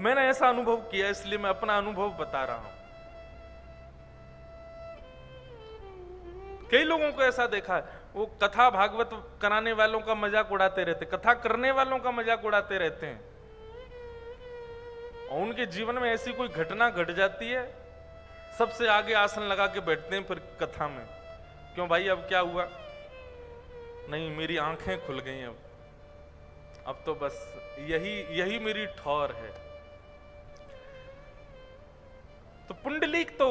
मैंने ऐसा अनुभव किया, इसलिए मैं अपना अनुभव बता रहा हूं। कई लोगों को ऐसा देखा है, वो कथा भागवत कराने वालों का मजाक उड़ाते रहते, कथा करने वालों का मजाक उड़ाते रहते हैं, और उनके जीवन में ऐसी कोई घटना घट जाती है, सबसे आगे आसन लगा के बैठते हैं फिर कथा में। क्यों भाई, अब क्या हुआ? नहीं, मेरी आंखें खुल गई, अब तो बस यही मेरी ठौर है। तो पुंडलीक तो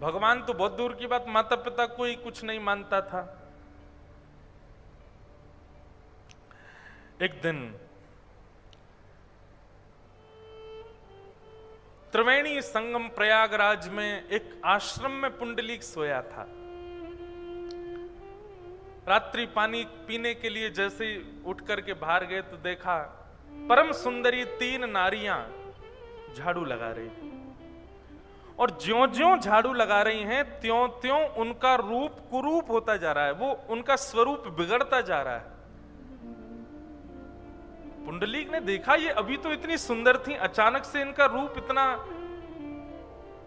भगवान तो बहुत दूर की बात, माता पिता कोई कुछ नहीं मानता था। एक दिन त्रिवेणी संगम प्रयागराज में एक आश्रम में पुंडलीक सोया था। रात्रि पानी पीने के लिए जैसे ही उठ करके बाहर गए तो देखा परम सुंदरी 3 नारियां झाड़ू लगा रही, और ज्यों-ज्यों झाड़ू लगा रही हैं त्यों-त्यों उनका रूप कुरूप होता जा रहा है, वो उनका स्वरूप बिगड़ता जा रहा है। पुंडलीक ने देखा ये अभी तो इतनी सुंदर थी, अचानक से इनका रूप इतना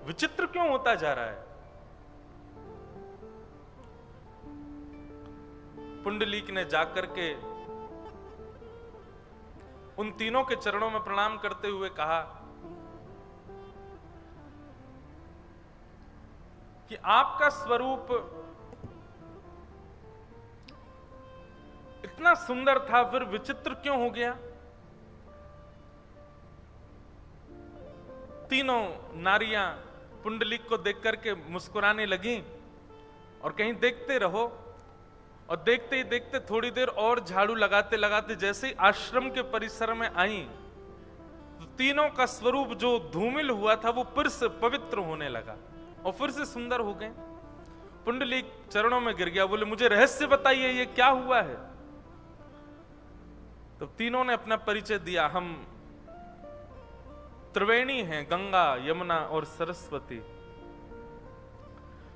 विचित्र क्यों होता जा रहा है? पुंडलीक ने जाकर के उन तीनों के चरणों में प्रणाम करते हुए कहा कि आपका स्वरूप इतना सुंदर था, फिर विचित्र क्यों हो गया? तीनों नारियां पुंडलीक को देख करके मुस्कुराने लगी और कहीं देखते रहो, और देखते ही देखते थोड़ी देर और झाड़ू लगाते लगाते जैसे ही आश्रम के परिसर में आई तो तीनों का स्वरूप जो धूमिल हुआ था वो फिर से पवित्र होने लगा और फिर से सुंदर हो गए। पुंडलीक चरणों में गिर गया, बोले मुझे रहस्य बताइए, ये क्या हुआ है? तो तीनों ने अपना परिचय दिया, हम त्रिवेणी हैं, गंगा, यमुना और सरस्वती।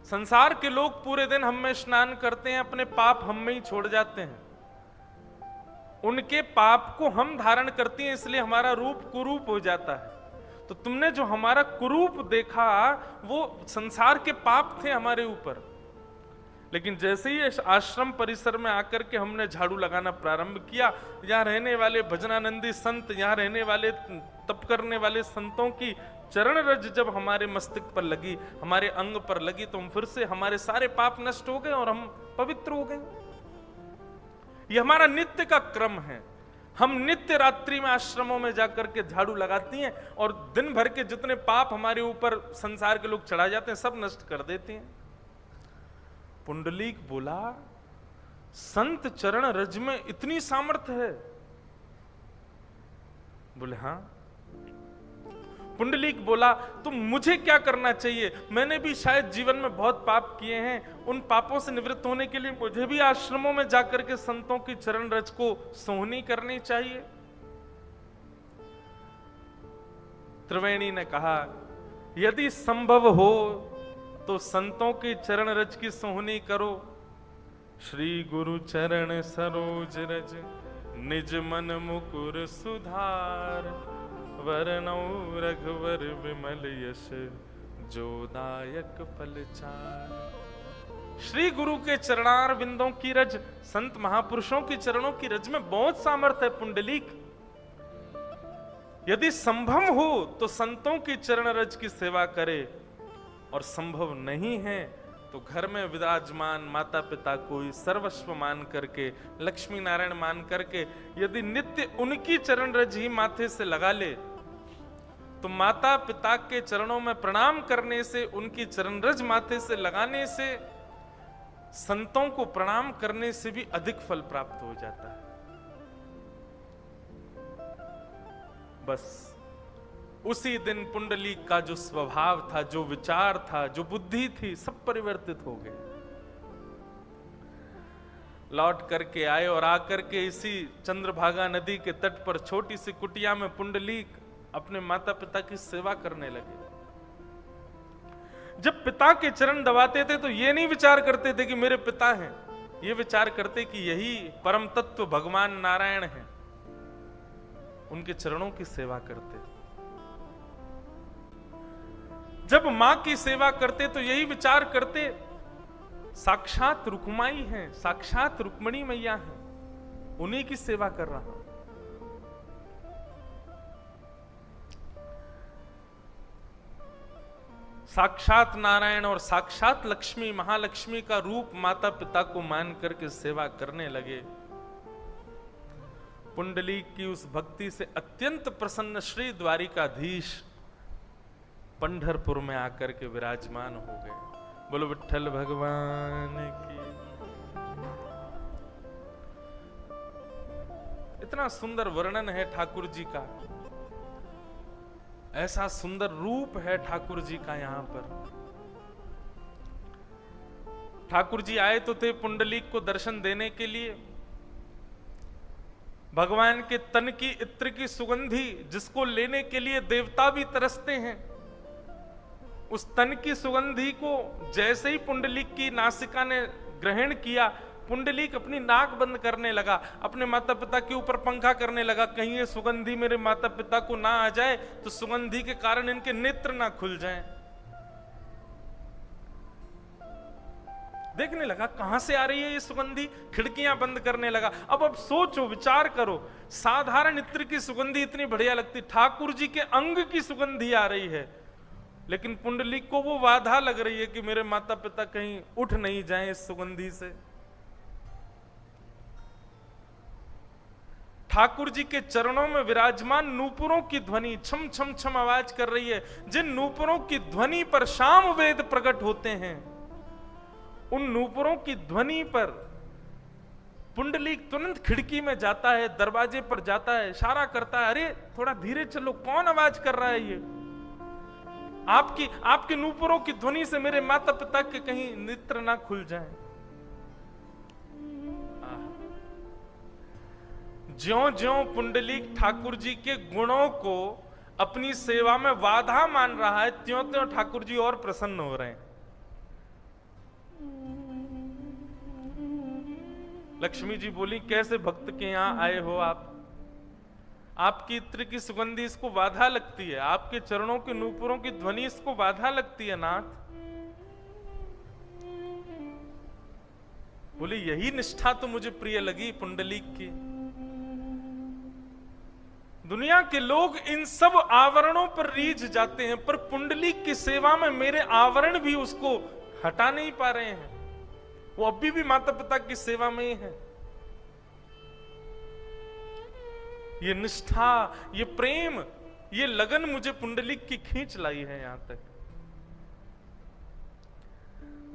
संसार के लोग पूरे दिन हम में स्नान करते हैं, अपने पाप हम में ही छोड़ जाते हैं, उनके पाप को हम धारण करती हैं, इसलिए हमारा रूप कुरूप हो जाता है। तो तुमने जो हमारा कुरूप देखा वो संसार के पाप थे हमारे ऊपर, लेकिन जैसे ही आश्रम परिसर में आकर के हमने झाड़ू लगाना प्रारंभ किया, यहाँ रहने वाले भजनानंदी संत, यहाँ रहने वाले तप करने वाले संतों की चरण रज जब हमारे मस्तिष्क पर लगी, हमारे अंग पर लगी, तो हम फिर से हमारे सारे पाप नष्ट हो गए और हम पवित्र हो गए। ये हमारा नित्य का क्रम है। हम नित्य रात्रि में आश्रमों में जाकर के झाड़ू लगाती हैं और दिन भर के जितने पाप हमारे ऊपर संसार के लोग चढ़ा जाते हैं सब नष्ट कर देते हैं। पुंडलीक बोला, संत चरण रज में इतनी सामर्थ्य है? बोले हाँ। पुंडलीक बोला, तो मुझे क्या करना चाहिए? मैंने भी शायद जीवन में बहुत पाप किए हैं, उन पापों से निवृत्त होने के लिए मुझे भी आश्रमों में जाकर के संतों की चरण रज को सोहनी करनी चाहिए। त्रिवेणी ने कहा, यदि संभव हो तो संतों की चरण रज की सोहनी करो। श्री गुरु चरण सरोज रज निज मन मुकुर सुधार, वरनौ रघुवर विमल यश जो दायक फल चार। श्री गुरु के चरणार बिंदों की रज, संत महापुरुषों की चरणों की रज में बहुत सामर्थ्य है पुंडलीक। यदि संभव हो तो संतों की चरण रज की सेवा करे, और संभव नहीं है तो घर में विराजमान माता पिता को सर्वस्व मान करके, लक्ष्मी नारायण मान करके यदि नित्य उनकी चरण रज ही माथे से लगा ले तो माता पिता के चरणों में प्रणाम करने से, उनकी चरण रज माथे से लगाने से, संतों को प्रणाम करने से भी अधिक फल प्राप्त हो जाता है। बस उसी दिन पुंडलीक का जो स्वभाव था, जो विचार था, जो बुद्धि थी, सब परिवर्तित हो गए। लौट करके आए और आकर के इसी चंद्रभागा नदी के तट पर छोटी सी कुटिया में पुंडलीक अपने माता पिता की सेवा करने लगे। जब पिता के चरण दबाते थे तो ये नहीं विचार करते थे कि मेरे पिता हैं, ये विचार करते कि यही परम तत्व भगवान नारायण हैं। उनके चरणों की सेवा करते। जब मां की सेवा करते तो यही विचार करते, साक्षात रुक्माई हैं, साक्षात रुक्मणी मैया हैं, उन्हीं की सेवा कर रहा हूं। साक्षात नारायण और साक्षात लक्ष्मी, महालक्ष्मी का रूप माता पिता को मान करके सेवा करने लगे। पुंडलीक की उस भक्ति से अत्यंत प्रसन्न श्री द्वारिकाधीश पंढरपुर में आकर के विराजमान हो गए। बोलो विठ्ठल भगवान की। इतना सुंदर वर्णन है ठाकुर जी का, ऐसा सुंदर रूप है ठाकुर जी का। यहां पर ठाकुर जी आए तो थे पुंडलीक को दर्शन देने के लिए। भगवान के तन की इत्र की सुगंधी जिसको लेने के लिए देवता भी तरसते हैं, उस तन की सुगंधी को जैसे ही पुंडलीक की नासिका ने ग्रहण किया, पुंडलीक अपनी नाक बंद करने लगा, अपने माता पिता के ऊपर पंखा करने लगा, कहीं ये सुगंधी मेरे माता पिता को ना आ जाए तो सुगंधी के कारण इनके नेत्र ना खुल जाएं। देखने लगा कहां से आ रही है ये सुगंधी, खिड़कियां बंद करने लगा। अब सोचो, विचार करो, साधारण इत्र की सुगंधी इतनी बढ़िया लगती, ठाकुर जी के अंग की सुगंधी आ रही है, लेकिन पुंडलीक को वो बाधा लग रही है कि मेरे माता पिता कहीं उठ नहीं जाएं इस सुगंधी से। ठाकुर जी के चरणों में विराजमान नूपुरों की ध्वनि छम छम छम आवाज कर रही है। जिन नूपुरों की ध्वनि पर शाम वेद प्रकट होते हैं, उन नूपुरों की ध्वनि पर पुंडलीक तुरंत खिड़की में जाता है, दरवाजे पर जाता है, इशारा करता है, अरे थोड़ा धीरे चलो, कौन आवाज कर रहा है ये? आपकी नूपुरों की ध्वनि से मेरे माता पिता के कहीं नेत्र ना खुल जाएं। ज्यों ज्यों पुंडलीक ठाकुर जी के गुणों को अपनी सेवा में बाधा मान रहा है, त्यों त्यों ठाकुर जी और प्रसन्न हो रहे हैं। लक्ष्मी जी बोली, कैसे भक्त के यहां आए हो आप? आपकी इत्र की सुगंधी इसको बाधा लगती है, आपके चरणों के नूपुरों की ध्वनि इसको बाधा लगती है नाथ। बोले, यही निष्ठा तो मुझे प्रिय लगी पुंडलीक की। दुनिया के लोग इन सब आवरणों पर रीझ जाते हैं, पर पुंडलीक की सेवा में मेरे आवरण भी उसको हटा नहीं पा रहे हैं। वो अभी भी माता पिता की सेवा में ही है। ये निष्ठा, ये प्रेम, ये लगन मुझे पुंडलीक की खींच लाई है यहां तक।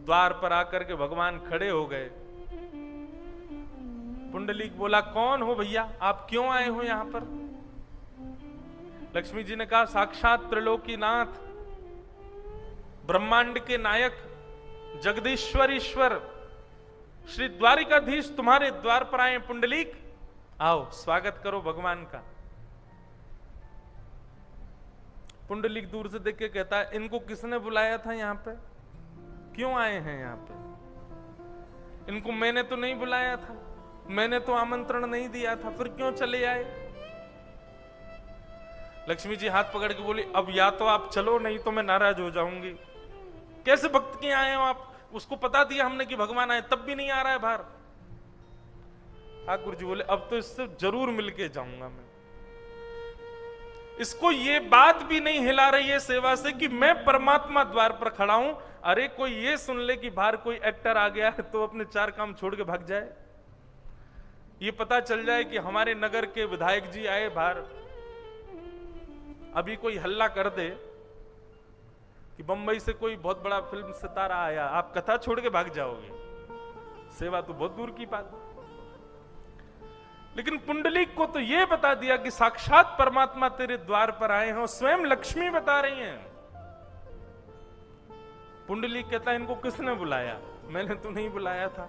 द्वार पर आकर के भगवान खड़े हो गए। पुंडलीक बोला, कौन हो भैया, आप क्यों आए हो यहां पर? लक्ष्मी जी ने कहा, साक्षात त्रिलोकीनाथ, ब्रह्मांड के नायक, जगदीश्वर ईश्वर, श्री द्वारिकाधीश तुम्हारे द्वार पर आए। पुंडलीक, आओ स्वागत करो भगवान का। पुंडलीक दूर से देख के कहता है, इनको किसने बुलाया था यहां पे? क्यों आए हैं यहां पे? इनको मैंने तो नहीं बुलाया था, मैंने तो आमंत्रण नहीं दिया था, फिर क्यों चले आए? लक्ष्मी जी हाथ पकड़ के बोली, अब या तो आप चलो, नहीं तो मैं नाराज हो जाऊंगी। कैसे भक्त के आए हो आप? उसको पता दिया हमने कि भगवान आए, तब भी नहीं आ रहा है बाहर। ठाकुर जी बोले, अब तो इससे जरूर मिलके जाऊंगा मैं। इसको ये बात भी नहीं हिला रही है सेवा से कि मैं परमात्मा द्वार पर खड़ा हूं। अरे कोई ये सुन ले कि बाहर कोई एक्टर आ गया है तो अपने चार काम छोड़ के भाग जाए। ये पता चल जाए कि हमारे नगर के विधायक जी आए बाहर, अभी कोई हल्ला कर दे कि बंबई से कोई बहुत बड़ा फिल्म सितारा आया, आप कथा छोड़ के भाग जाओगे। सेवा तो बहुत दूर की बात। लेकिन पुंडलीक को तो यह बता दिया कि साक्षात परमात्मा तेरे द्वार पर आए हैं, स्वयं लक्ष्मी बता रही हैं। पुंडलीक कहता है, इनको किसने बुलाया? मैंने तो नहीं बुलाया था,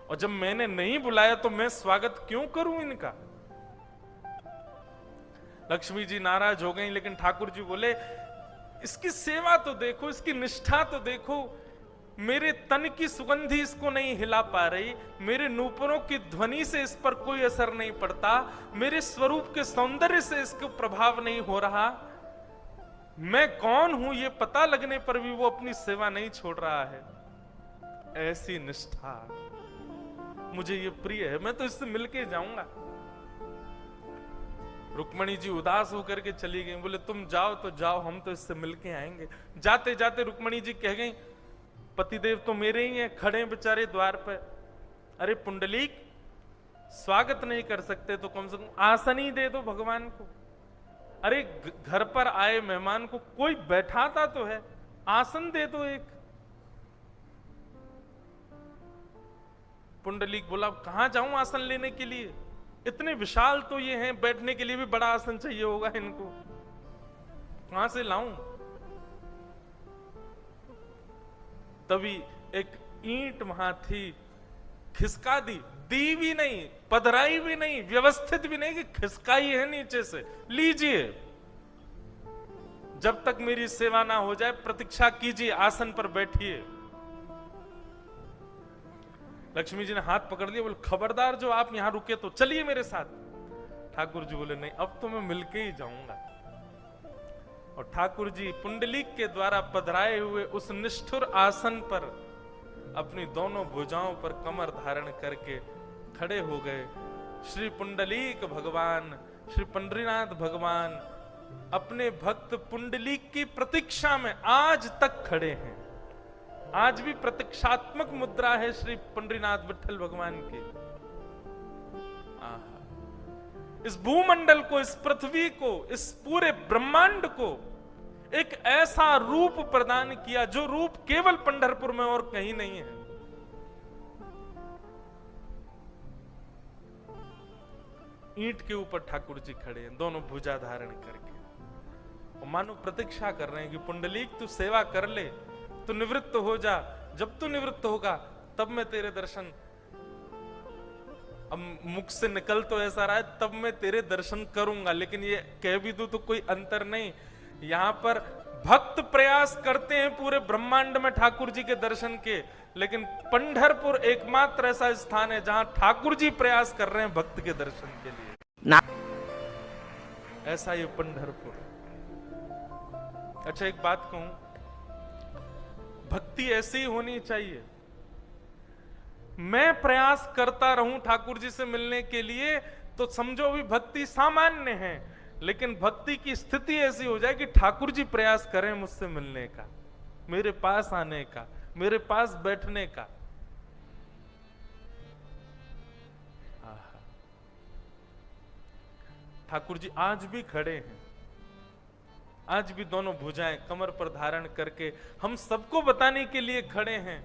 और जब मैंने नहीं बुलाया तो मैं स्वागत क्यों करूं इनका? लक्ष्मी जी नाराज हो गई, लेकिन ठाकुर जी बोले, इसकी सेवा तो देखो, इसकी निष्ठा तो देखो, मेरे तन की सुगंधी इसको नहीं हिला पा रही, मेरे नूपुरों की ध्वनि से इस पर कोई असर नहीं पड़ता, मेरे स्वरूप के सौंदर्य से इसको प्रभाव नहीं हो रहा, मैं कौन हूं ये पता लगने पर भी वो अपनी सेवा नहीं छोड़ रहा है। ऐसी निष्ठा मुझे ये प्रिय है, मैं तो इससे मिलके जाऊंगा। रुक्मणी जी उदास होकर के चली गई, बोले तुम जाओ तो जाओ, हम तो इससे मिलके आएंगे। जाते जाते रुक्मणी जी कह गई, पतिदेव तो मेरे ही हैं, खड़े बेचारे द्वार पर। अरे पुंडलीक, स्वागत नहीं कर सकते तो कम से कम आसन ही दे दो भगवान को। अरे घर पर आए मेहमान को कोई बैठाता तो है, आसन दे दो एक। पुंडलीक बोला, कहां जाऊं आसन लेने के लिए, इतने विशाल तो ये हैं, बैठने के लिए भी बड़ा आसन चाहिए होगा इनको, कहां से लाऊं। तभी एक ईंट वहां थी, खिसका दी भी नहीं, पधराई भी नहीं, व्यवस्थित भी नहीं, कि खिसकाई है नीचे से, लीजिए, जब तक मेरी सेवा ना हो जाए प्रतीक्षा कीजिए, आसन पर बैठिए। लक्ष्मी जी ने हाथ पकड़ लिया, बोले खबरदार, जो आप यहां रुके तो चलिए मेरे साथ। ठाकुर जी बोले नहीं, अब तो मैं मिलके ही जाऊंगा। और ठाकुर जी पुंडलीक के द्वारा पधराए हुए उस निष्ठुर आसन पर अपनी दोनों भुजाओं पर कमर धारण करके खड़े हो गए। श्री पुंडलीक भगवान, श्री पंडरीनाथ भगवान अपने भक्त पुंडलीक की प्रतीक्षा में आज तक खड़े हैं। आज भी प्रतीक्षात्मक मुद्रा है श्री पंडरीनाथ विठल भगवान की। इस भूमंडल को, इस पृथ्वी को, इस पूरे ब्रह्मांड को एक ऐसा रूप प्रदान किया जो रूप केवल पंढरपुर में और कहीं नहीं है। ईंट के ऊपर ठाकुर जी खड़े हैं, दोनों भुजा धारण करके, और मानो प्रतीक्षा कर रहे हैं कि पुंडलीक तू सेवा कर ले, तू निवृत्त हो जा, जब तू निवृत्त होगा तब मैं तेरे दर्शन, अब मुख से निकल तो ऐसा रहा है, तब मैं तेरे दर्शन करूंगा, लेकिन ये कह भी दूं तो कोई अंतर नहीं। यहां पर भक्त प्रयास करते हैं पूरे ब्रह्मांड में ठाकुर जी के दर्शन के, लेकिन पंढरपुर एकमात्र ऐसा स्थान है जहां ठाकुर जी प्रयास कर रहे हैं भक्त के दर्शन के लिए। ऐसा ये पंढरपुर। अच्छा एक बात कहूं, भक्ति ऐसी ही होनी चाहिए। मैं प्रयास करता रहूं ठाकुर जी से मिलने के लिए तो समझो भी भक्ति सामान्य है, लेकिन भक्ति की स्थिति ऐसी हो जाए कि ठाकुर जी प्रयास करें मुझसे मिलने का, मेरे पास आने का, मेरे पास बैठने का। ठाकुर जी आज भी खड़े हैं, आज भी दोनों भुजाएं कमर पर धारण करके हम सबको बताने के लिए खड़े हैं